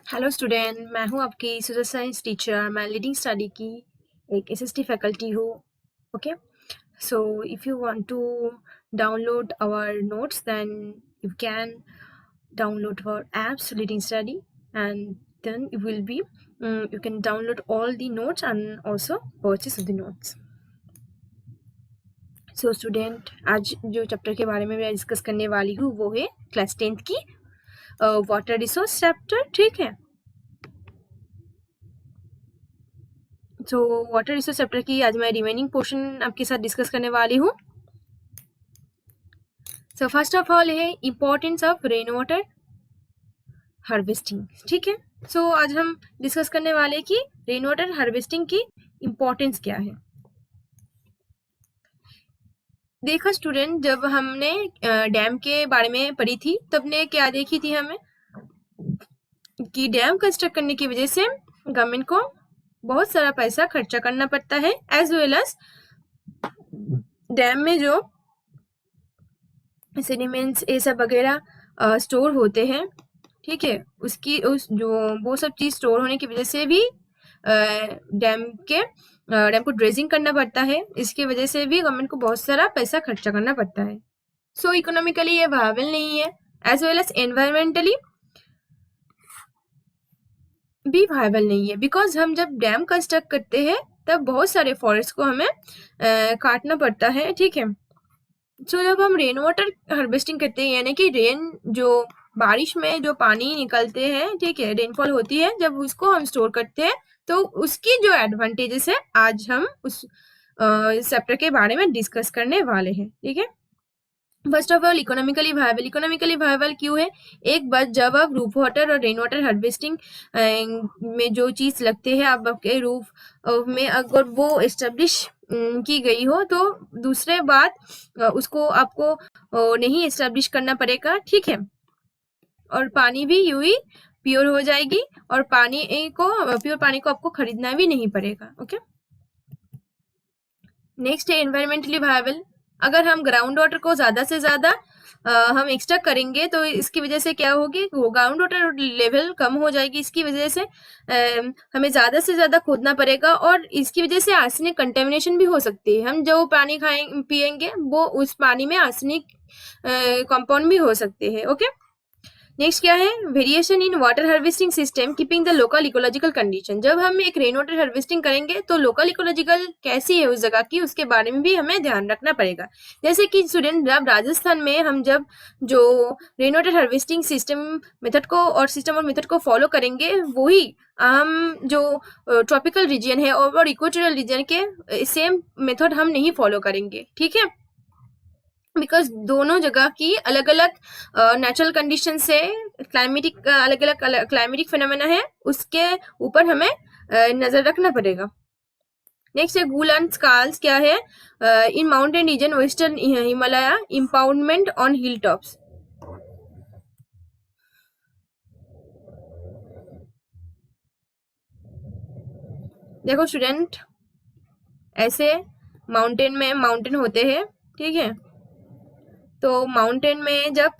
Hello student, मैं हूं आपकी सोशल साइंस टीचर। मैं लीडिंग स्टडी की एक एसएसटी फैकल्टी हूँ। Okay, so if you want to download our notes then you can download our apps Leading Study, and then you will be you can download all the notes and also purchase the notes. So student, आज जो chapter के बारे में मैं discuss करने वाली हूँ वो है क्लास 10th की वाटर रिसोर्स चैप्टर। ठीक है, तो वाटर रिसोर्स चैप्टर की आज मैं रिमेनिंग पोर्शन आपके साथ डिस्कस करने वाली हूँ। सो फर्स्ट ऑफ ऑल है importance of rain water harvesting. ठीक है, सो आज हम डिस्कस करने वाले कि रेन वाटर हार्वेस्टिंग की इम्पोर्टेंस क्या है। देखो स्टूडेंट, जब हमने डैम के बारे में पढ़ी थी तब ने क्या देखी थी हमें कि डैम कंस्ट्रक्ट करने की वजह से गवर्नमेंट को बहुत सारा पैसा खर्चा करना पड़ता है, एज वेल एज डैम में जो सेडिमेंट्स ये सब वगैरह स्टोर होते हैं। ठीक है, उसकी वो सब चीज स्टोर होने की वजह से भी डैम को ड्रेजिंग करना पड़ता है। इसकी वजह से भी गवर्नमेंट को बहुत सारा पैसा खर्चा करना पड़ता है। सो इकोनॉमिकली ये वायबल नहीं है, एज वेल एज एनवायरमेंटली भी वायबल नहीं है, बिकॉज हम जब डैम कंस्ट्रक्ट करते हैं तब बहुत सारे फॉरेस्ट को हमें काटना पड़ता है। ठीक है, सो जब हम रेन वाटर हार्वेस्टिंग करते हैं, यानी कि रेन जो बारिश में जो पानी निकलते हैं, ठीक है, रेनफॉल होती है, जब उसको हम स्टोर करते हैं तो उसकी जो एडवांटेजेस है आज हम उस चैप्टर के बारे में डिस्कस करने वाले हैं। ठीक है, first of all economically viable क्यों है? एक बार जब आप रूफ वाटर और रेन वाटर हार्वेस्टिंग में जो चीज लगते हैं आपके रूफ में, अगर वो एस्टेब्लिश की गई हो तो दूसरे बात उसको आपको नहीं एस्टेब्लिश करना पड़ेगा। ठीक है, और पानी भी यूं ही प्योर हो जाएगी और प्योर पानी को आपको खरीदना भी नहीं पड़ेगा। ओके, नेक्स्ट है एनवायरमेंटली वायबल। अगर हम ग्राउंड वाटर को ज्यादा से ज्यादा हम एक्सट्रैक्ट करेंगे तो इसकी वजह से क्या होगी, ग्राउंड वाटर लेवल कम हो जाएगी। इसकी वजह से हमें ज्यादा से ज्यादा खोदना पड़ेगा और इसकी वजह से आर्सेनिक कंटेमिनेशन भी हो सकती है। हम जो पानी पियेंगे वो उस पानी में आर्सेनिक कंपाउंड भी हो सकते हैं। ओके, नेक्स्ट क्या है, variation in water harvesting system keeping the local ecological condition. जब हम एक रेन वाटर हार्वेस्टिंग करेंगे तो लोकल इकोलॉजिकल कैसी है उस जगह की, उसके बारे में भी हमें ध्यान रखना पड़ेगा। जैसे कि स्टूडेंट, जब राजस्थान में हम जब जो रेन वाटर हार्वेस्टिंग मेथड को फॉलो करेंगे, वही हम जो ट्रॉपिकल रीजन है और इक्वेटोरियल रीजन के सेम मेथड हम नहीं फॉलो करेंगे। ठीक है, बिकॉज दोनों जगह की अलग अलग नेचुरल कंडीशन से अलग अलग क्लाइमेटिक फिनोमेना है, उसके ऊपर हमें नजर रखना पड़ेगा। नेक्स्ट है गूल एंड स्काल्स। क्या है, in mountain region western Himalaya impoundment on hill tops. देखो स्टूडेंट, ऐसे माउंटेन होते हैं। ठीक है, तो माउंटेन में जब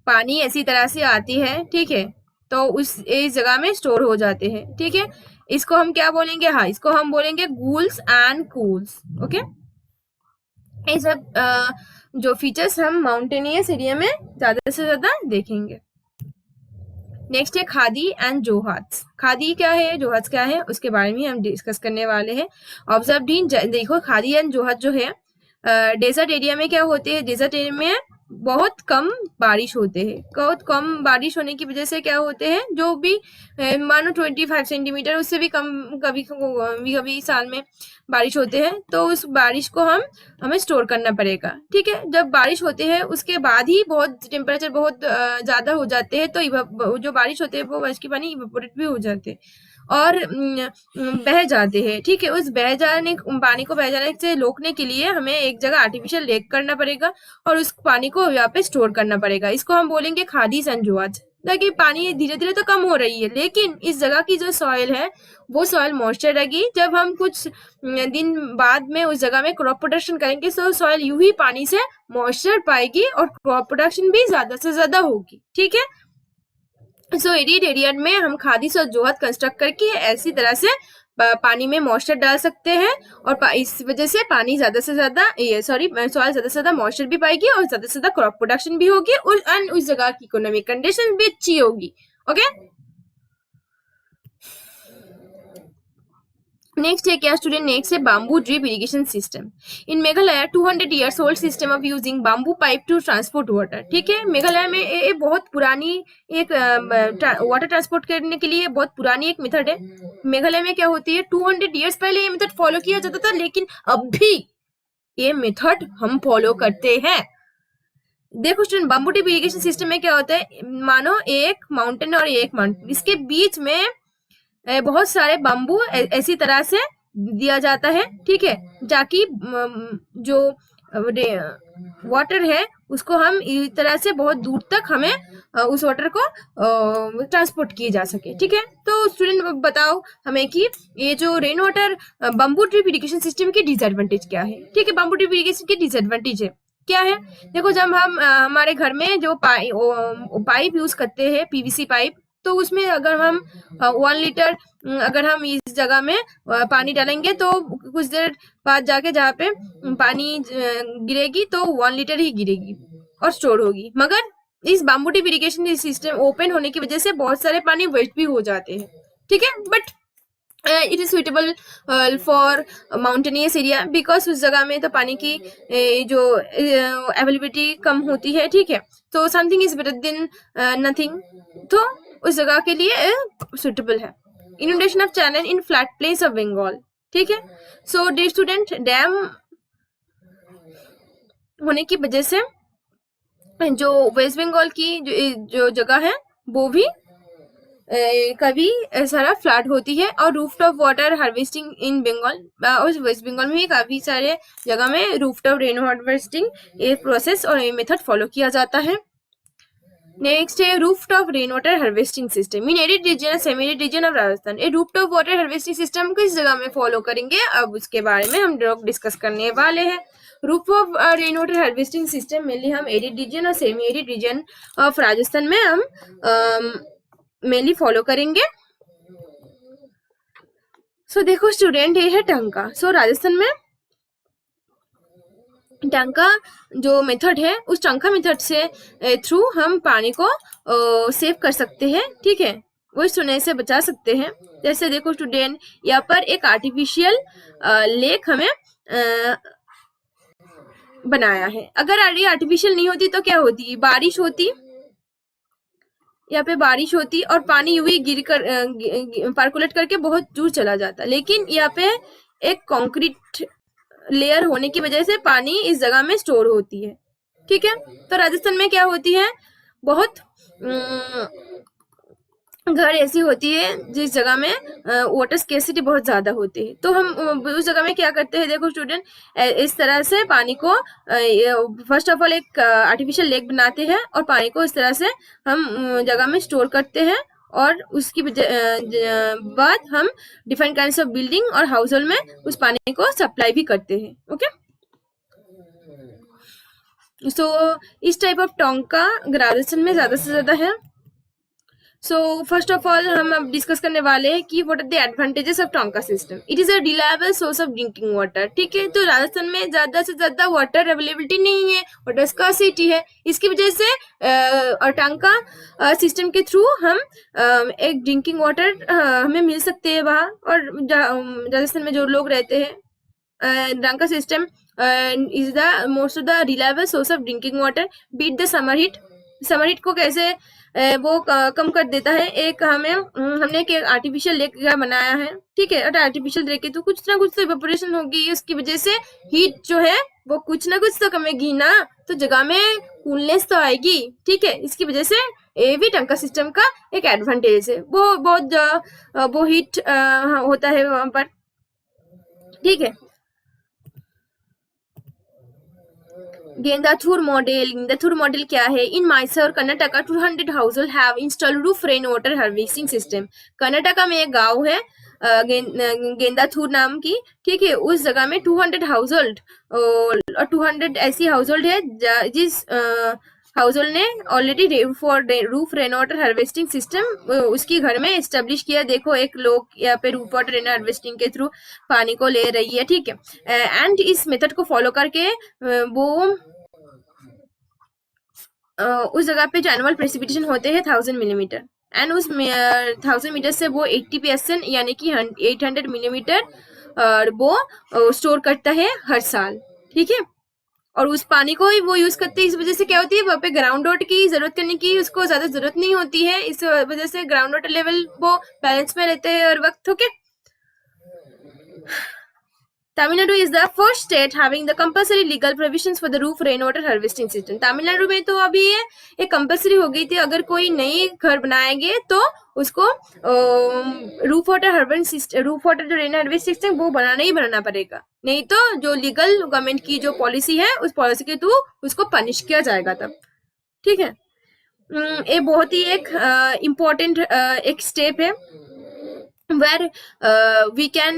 पानी ऐसी तरह से आती है, ठीक है, तो इस जगह में स्टोर हो जाते हैं। ठीक है, इसको हम क्या बोलेंगे, हाँ, इसको हम बोलेंगे गूल्स एंड कूल्स। ओके, ये सब जो फीचर्स हम माउंटेनियस एरिया में ज्यादा से ज्यादा देखेंगे। नेक्स्ट है खादी एंड जोहाट्स। खादी क्या है, जोहाट्स क्या है, उसके बारे में हम डिस्कस करने वाले हैं। ऑब्जर्व इन, देखो खादी एंड जोहाट जो है डेजर्ट एरिया में क्या होते हैं, डेजर्ट एरिया में बहुत कम बारिश होते हैं। बहुत कम बारिश होने की वजह से क्या होते हैं, जो भी मानो 25 सेंटीमीटर, उससे भी कम कभी कभी साल में बारिश होते हैं, तो उस बारिश को हमें स्टोर करना पड़ेगा। ठीक है, जब बारिश होते हैं उसके बाद ही बहुत टेम्परेचर बहुत ज्यादा हो जाते हैं, तो जो बारिश होते हैं वो बारिश के पानी इवेपोरेट भी हो जाते हैं और बह जाते हैं। ठीक है, उस पानी को बह जाने से रोकने के लिए हमें एक जगह आर्टिफिशियल लेक करना पड़ेगा और उस पानी को यहाँ पे स्टोर करना पड़ेगा। इसको हम बोलेंगे खादीज एंड जोहाट्स। ताकि पानी धीरे धीरे तो कम हो रही है, लेकिन इस जगह की जो सॉइल है वो सॉइल मॉइस्चर रहेगी। जब हम कुछ दिन बाद में उस जगह में क्रॉप प्रोडक्शन करेंगे तो सॉइल यूं ही पानी से मॉइस्चर पाएगी और क्रॉप प्रोडक्शन भी ज्यादा से ज्यादा होगी। ठीक है, सो एरिड एरिया में हम खादिश और जोहत कंस्ट्रक्ट करके ऐसी तरह से पानी में मॉइस्चर डाल सकते हैं और इस वजह से पानी ज्यादा से ज्यादा सॉइल ज्यादा से ज्यादा मॉइस्चर भी पाएगी और ज्यादा से ज्यादा क्रॉप प्रोडक्शन भी होगी और उस जगह की इकोनॉमिक कंडीशन भी अच्छी होगी। ओके, नेक्स्ट है क्या स्टूडेंट? नेक्स्ट है bamboo drip irrigation system in Meghalaya. 200 years old system of using bamboo pipe to transport water. ठीक है, मेघालय में ये बहुत पुरानी एक वाटर ट्रांसपोर्ट करने के लिए बहुत पुरानी एक मेथड है। मेघालय में क्या होती है, 200 ईयर्स पहले ये मेथड फॉलो किया जाता था, लेकिन अब भी ये मेथड हम फॉलो करते हैं। देखो student, bamboo drip irrigation system में क्या होता है, मानो एक माउंटेन और एक माउंटेन, इसके बीच में बहुत सारे बाम्बू ऐसी तरह से दिया जाता है। ठीक है, ताकि जो वाटर है उसको हम इस तरह से बहुत दूर तक हमें उस वाटर को ट्रांसपोर्ट किए जा सके। ठीक है, तो स्टूडेंट बताओ हमें कि ये जो rain water bamboo drip irrigation system की डिसएडवांटेज क्या है। ठीक है, बाम्बू ड्रिप इरिगेशन की डिसएडवांटेज है क्या है? देखो, जब हम हमारे घर में जो पाइप यूज करते हैं, पीवीसी पाइप, तो उसमें अगर हम 1 लीटर अगर हम इस जगह में पानी डालेंगे तो कुछ देर बाद जाके जहाँ पे पानी गिरेगी तो 1 लीटर ही गिरेगी और स्टोर होगी। मगर इस bamboo drip irrigation system open होने की वजह से बहुत सारे पानी वेस्ट भी हो जाते हैं। ठीक है, but it is suitable for mountainous area, because उस जगह में तो पानी की जो अवेलेबिलिटी कम होती है। ठीक है, तो something is better than nothing, तो उस जगह के लिए सुटेबल है। Inundation of channel in flat place of Bengal. ठीक है, सो डियर स्टूडेंट, डैम होने की वजह से जो वेस्ट बंगाल की जो जगह है वो भी कभी सारा फ्लड होती है। और रूफटॉप वाटर हार्वेस्टिंग इन बंगाल और वेस्ट बंगाल में भी काफी सारे जगह में रूफटॉप रेन हार्वेस्टिंग ये प्रोसेस और ये मेथड फॉलो किया जाता है। नेक्स्ट है rooftop rain water harvesting system in arid region semi arid region of Rajasthan. ये रूफटॉप वाटर हार्वेस्टिंग सिस्टम किस जगह में फॉलो करेंगे, अब उसके बारे में हम डिस्कस करने वाले हैं। Rooftop rain water harvesting system mainly हम एरिड रीजन और semi arid region of Rajasthan में हम मेनली फॉलो करेंगे। सो देखो स्टूडेंट, ये है टंका। सो राजस्थान में टंका जो मेथड है, उस टंका मेथड से थ्रू हम पानी को सेव कर सकते हैं। ठीक है, वेस्ट होने से बचा सकते हैं। जैसे देखो स्टूडेंट, यहाँ पर एक आर्टिफिशियल लेक हमें बनाया है। अगर ये आर्टिफिशियल नहीं होती तो क्या होती, बारिश होती, यहाँ पे बारिश होती और पानी यूं ही गिर कर पार्कुलेट करके बहुत दूर चला जाता। लेकिन यहाँ पे एक कंक्रीट लेयर होने की वजह से पानी इस जगह में स्टोर होती है। ठीक है, तो राजस्थान में क्या होती है, बहुत घर ऐसी होती है जिस जगह में वाटर स्केर्सिटी बहुत ज्यादा होती है। तो हम उस जगह में क्या करते हैं, देखो स्टूडेंट, इस तरह से पानी को फर्स्ट ऑफ ऑल एक आर्टिफिशियल लेक बनाते हैं और पानी को इस तरह से हम जगह में स्टोर करते हैं और उसकी बाद हम डिफरेंट काइंड्स ऑफ बिल्डिंग और हाउस होल्ड में उस पानी को सप्लाई भी करते हैं। ओके, सो इस टाइप ऑफ टोंका राजस्थान में ज्यादा से ज्यादा है। सो फर्स्ट ऑफ ऑल हम अब डिस्कस करने वाले हैं कि what are the advantages of tanka system. It is a reliable source of drinking water. ठीक है, तो राजस्थान में ज्यादा से ज्यादा वाटर अवेलेबिलिटी नहीं है, वाटर स्कार्सिटी है। इसकी वजह से और टोंका सिस्टम के थ्रू हम एक ड्रिंकिंग वाटर हमें मिल सकते हैं वहाँ। और राजस्थान में जो लोग रहते हैं, tanka system is the most of the reliable source of drinking water, beat the summer heat. Summer heat को कैसे वो कम कर देता है, एक हमने एक आर्टिफिशियल लेक बनाया है। ठीक है, और आर्टिफिशियल लेक तो कुछ ना कुछ तो इवेपोरेशन होगी, उसकी वजह से हीट जो है वो कुछ ना कुछ तो कमेगी ना, तो जगह में कूलनेस तो आएगी। ठीक है, इसकी वजह से ये भी टंका सिस्टम का एक एडवांटेज है। वो बहुत वो हीट होता है वहां पर। ठीक है, गेंदाथुर मॉडल क्या है? In Mysore Karnataka 200 household have installed roof rain water harvesting system. Karnataka में एक गांव है गेंदाथुर नाम की, ठीक है, उस जगह में 200 हाउसहोल्ड और 200 ऐसी हाउसहोल्ड है जिस हाउसहोल्ड ने already roof rain water harvesting system उसकी घर में एस्टेब्लिश किया। देखो एक लोग यहाँ पे रूफ वाटर रेन हार्वेस्टिंग के थ्रू पानी को ले रही है, ठीक है। एंड इस मेथड को फॉलो करके वो उस जगह पे जो एनुअल प्रेसिपिटेशन होते हैं 1000 मिलीमीटर, एंड उस 1000 मीटर से वो 80% यानी कि 800 मिलीमीटर वो स्टोर करता है हर साल, ठीक है। और उस पानी को ही वो यूज करते हैं। इस वजह से क्या होती है, वहाँ पे ग्राउंड वाटर की जरूरत करने की उसको ज्यादा जरूरत नहीं होती है। इस वजह से ग्राउंड वाटर लेवल वो बैलेंस में रहते हैं हर वक्त, okay. Tamil Nadu is the first state having the compulsory legal provisions for the roof rainwater harvesting system. Tamil Nadu में तो अभी ये कंपलसरी हो गई थी, अगर कोई नई घर बनाएंगे तो उसको रूफ वाटर जो रेन हार्वेस्ट सिस्टम वो बनाना ही बनाना पड़ेगा, नहीं तो जो लीगल गवर्नमेंट की जो पॉलिसी है उस पॉलिसी के थ्रू उसको पनिश किया जाएगा तब, ठीक है। ये बहुत ही एक इम्पोर्टेंट एक स्टेप है where we can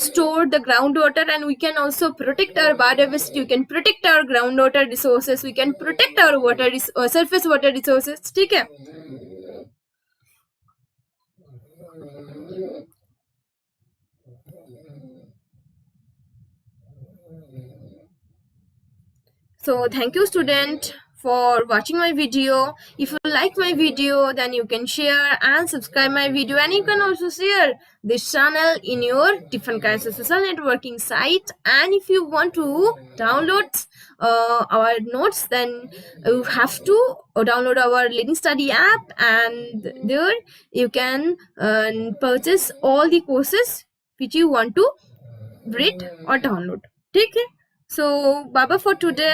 store the groundwater, and we can also protect our biodiversity. We can protect our groundwater resources. We can protect our surface water resources. ठीक है। So thank you, student, for watching my video. If you like my video, then you can share and subscribe my video, and you can also share this channel in your different kinds of social networking site. And if you want to download our notes, then you have to download our Learning Study app, and there you can purchase all the courses which you want to read or download, ठीक है। So bye bye for today.